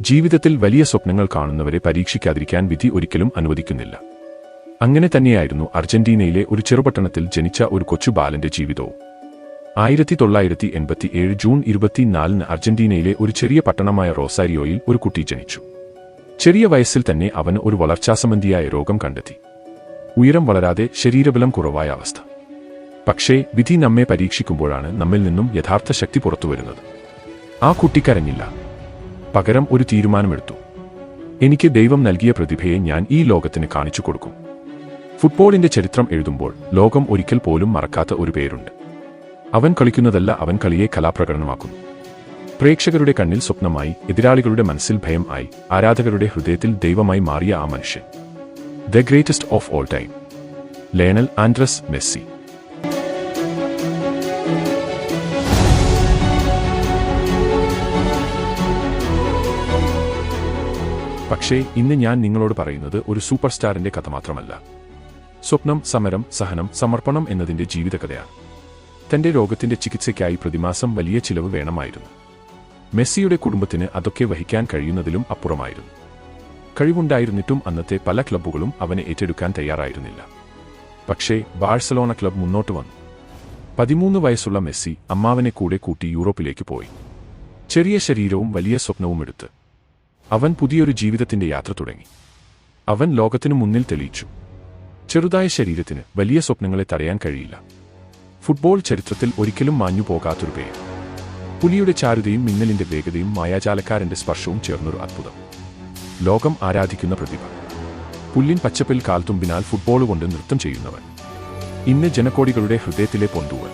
ജീവിതത്തിൽ വലിയ സ്വപ്നങ്ങൾ കാണുന്നവരെ പരീക്ഷിക്കാതിരിക്കാൻ വിധി ഒരിക്കലും അനുവദിക്കുന്നില്ല. അങ്ങനെ തന്നെയായിരുന്നു അർജന്റീനയിലെ ഒരു ചെറുപട്ടണത്തിൽ ജനിച്ച ഒരു കൊച്ചു ബാലന്റെ ജീവിതവും. 1987 ജൂൺ 24 അർജന്റീനയിലെ ഒരു ചെറിയ പട്ടണമായ റോസാരിയോയിൽ ഒരു കുട്ടി ജനിച്ചു. ചെറിയ വയസ്സിൽ തന്നെ അവന് ഒരു വളർച്ചാസംബന്ധിയായ രോഗം കണ്ടെത്തി. ഉയരം വളരാതെ ശരീരബലം കുറവായ അവസ്ഥ. പക്ഷേ വിധി നമ്മെ പരീക്ഷിക്കുമ്പോഴാണ് നമ്മിൽ നിന്നും യഥാർത്ഥ ശക്തി പുറത്തുവരുന്നത്. ആ കുട്ടി കരഞ്ഞില്ല. പകരം ഒരു തീരുമാനമെടുത്തു. എനിക്ക് ദൈവം നൽകിയ പ്രതിഭയെ ഞാൻ ഈ ലോകത്തിന് കാണിച്ചു കൊടുക്കും. ഫുട്ബോളിന്റെ ചരിത്രം എഴുതുമ്പോൾ ലോകം ഒരിക്കൽ പോലും മറക്കാത്ത ഒരു പേരുണ്ട്. അവൻ കളിക്കുന്നതല്ല, അവൻ കളിയെ കലാപ്രകടനമാക്കുന്നു. പ്രേക്ഷകരുടെ കണ്ണിൽ സ്വപ്നമായി, എതിരാളികളുടെ മനസ്സിൽ ഭയം ആയി, ആരാധകരുടെ ഹൃദയത്തിൽ ദൈവമായി മാറിയ ആ മനുഷ്യൻ, the greatest of all time, Lionel Andrés Messi. പക്ഷേ ഇന്ന് ഞാൻ നിങ്ങളോട് പറയുന്നത് ഒരു സൂപ്പർ സ്റ്റാറിന്റെ കഥ മാത്രമല്ല. സ്വപ്നം, സമരം, സഹനം, സമർപ്പണം എന്നതിന്റെ ജീവിതകഥയാണ്. തന്റെ രോഗത്തിന്റെ ചികിത്സയ്ക്കായി പ്രതിമാസം വലിയ ചിലവ് വേണമായിരുന്നു. മെസ്സിയുടെ കുടുംബത്തിന് അതൊക്കെ വഹിക്കാൻ കഴിയുന്നതിലും അപ്പുറമായിരുന്നു. കഴിവുണ്ടായിരുന്നിട്ടും അന്നത്തെ പല ക്ലബ്ബുകളും അവനെ ഏറ്റെടുക്കാൻ തയ്യാറായിരുന്നില്ല. പക്ഷേ ബാഴ്സലോണ ക്ലബ് മുന്നോട്ട് വന്നു. 13 വയസ്സുള്ള മെസ്സി അമ്മാവനെ കൂടെ കൂട്ടി യൂറോപ്പിലേക്ക് പോയി. ചെറിയ ശരീരവും വലിയ സ്വപ്നവും എടുത്ത് അവൻ പുതിയൊരു ജീവിതത്തിന്റെ യാത്ര തുടങ്ങി. അവൻ ലോകത്തിനു മുന്നിൽ തെളിയിച്ചു, ചെറുതായ ശരീരത്തിന് വലിയ സ്വപ്നങ്ങളെ തടയാൻ കഴിയില്ല. ഫുട്ബോൾ ചരിത്രത്തിൽ ഒരിക്കലും മാഞ്ഞു പോകാത്തൊരു പേര്. പുലിയുടെ ചാരുതയും മിന്നലിന്റെ വേഗതയും മായാജാലക്കാരന്റെ സ്പർശവും ചേർന്നൊരു അത്ഭുതം. ലോകം ആരാധിക്കുന്ന പ്രതിഭ. പുല്ലിൻ പച്ചപ്പിൽ കാൽത്തുമ്പിനാൽ ഫുട്ബോൾ കൊണ്ട് നൃത്തം ചെയ്യുന്നവൻ. ഇന്ന് ജനകോടികളുടെ ഹൃദയത്തിലെ പൊന്തൂവൻ.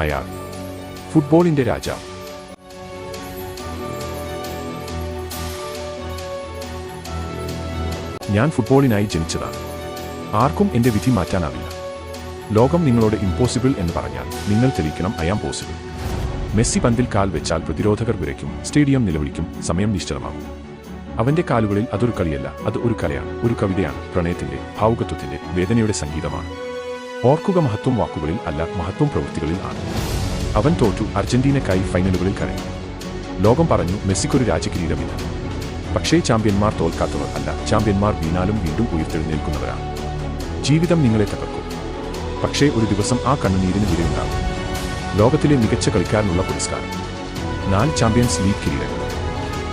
അയാൾ ഫുട്ബോളിന്റെ രാജാവ്. ഞാൻ ഫുട്ബോളിനായി ജനിച്ചതാണ്. ആർക്കും എന്റെ വിധി മാറ്റാനാവില്ല. ലോകം നിങ്ങളോട് ഇമ്പോസിബിൾ എന്ന് പറഞ്ഞാൽ നിങ്ങൾ തെളിയിക്കണം ഐ ആം പോസിബിൾ. മെസ്സി പന്തിൽ കാൽ വെച്ചാൽ പ്രതിരോധകർ വിറയ്ക്കും, സ്റ്റേഡിയം നിലവിളിക്കും, സമയം നിശ്ചലമാകും. അവന്റെ കാലുകളിൽ അതൊരു കളിയല്ല, അത് ഒരു കലയാണ്, ഒരു കവിതയാണ്, പ്രണയത്തിന്റെ, ഭാവുകത്വത്തിന്റെ, വേദനയുടെ സംഗീതമാണ്. ഓർക്കുക, മഹത്വം വാക്കുകളിൽ അല്ല, മഹത്വം പ്രവൃത്തികളിൽ ആണ്. അവൻ തോറ്റു, അർജന്റീനക്കായി ഫൈനലുകളിൽ കരഞ്ഞു. ലോകം പറഞ്ഞു മെസ്സിക്കൊരു രാജകിരീടമില്ല. പക്ഷേ ചാമ്പ്യന്മാർ തോൽക്കാത്തവർ അല്ല, ചാമ്പ്യന്മാർ വീണാലും വീണ്ടും ഉയർത്തെഴുന്നേൽക്കുന്നവരാണ്. ജീവിതം നിങ്ങളെ തകർക്കും, പക്ഷേ ഒരു ദിവസം ആ കണ്ണുനീരിന് വിലയുണ്ടാകും. ലോകത്തിലെ മികച്ച കളിക്കാരനുള്ള പുരസ്കാരം, 4 ചാമ്പ്യൻസ് ലീഗ് കിരീടങ്ങൾ.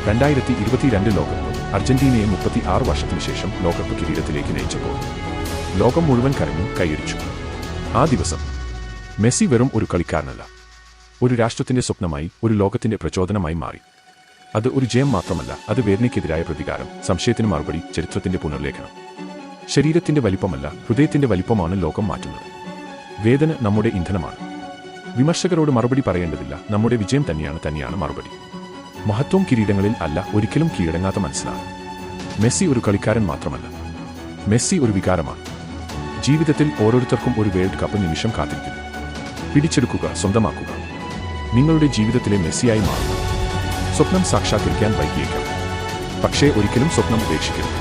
2022 ലോകകപ്പ് അർജന്റീനയെ 36 വർഷത്തിനു ശേഷം ലോകകപ്പ് കിരീടത്തിലേക്ക് നയിച്ചപ്പോൾ ലോകം മുഴുവൻ കരഞ്ഞു, കൈയടിച്ചു. ആ ദിവസം മെസ്സി വെറും ഒരു കളിക്കാരനല്ല, ഒരു രാഷ്ട്രത്തിന്റെ സ്വപ്നമായി, ഒരു ലോകത്തിന്റെ പ്രചോദനമായി മാറി. അത് ഒരു ജയം മാത്രമല്ല, അത് വേദനയ്ക്കെതിരായ പ്രതികാരം, സംശയത്തിന് മറുപടി, ചരിത്രത്തിന്റെ പുനർലേഖനം. ശരീരത്തിന്റെ വലിപ്പമല്ല, ഹൃദയത്തിന്റെ വലിപ്പമാണ് ലോകം മാറ്റുന്നത്. വേദന നമ്മുടെ ഇന്ധനമാണ്. വിമർശകരോട് മറുപടി പറയേണ്ടതില്ല, നമ്മുടെ വിജയം തന്നെയാണ് മറുപടി. മഹത്വം കിരീടങ്ങളിൽ അല്ല, ഒരിക്കലും കീഴടങ്ങാത്ത മനസ്സിലാണ്. മെസ്സി ഒരു കളിക്കാരൻ മാത്രമല്ല, മെസ്സി ഒരു വികാരമാണ്. ജീവിതത്തിൽ ഓരോരുത്തർക്കും ഒരു വേൾഡ് കപ്പ് നിമിഷം കാത്തിരിക്കുന്നു. പിടിച്ചെടുക്കുക, സ്വന്തമാക്കുക. നിങ്ങളുടെ ജീവിതത്തിലെ മെസ്സിയായി മാറുക. സ്വപ്നം സാക്ഷാത്കരിക്കാൻ വൈകിയേക്കാം, പക്ഷേ ഒരിക്കലും സ്വപ്നം ഉപേക്ഷിക്കരുത്.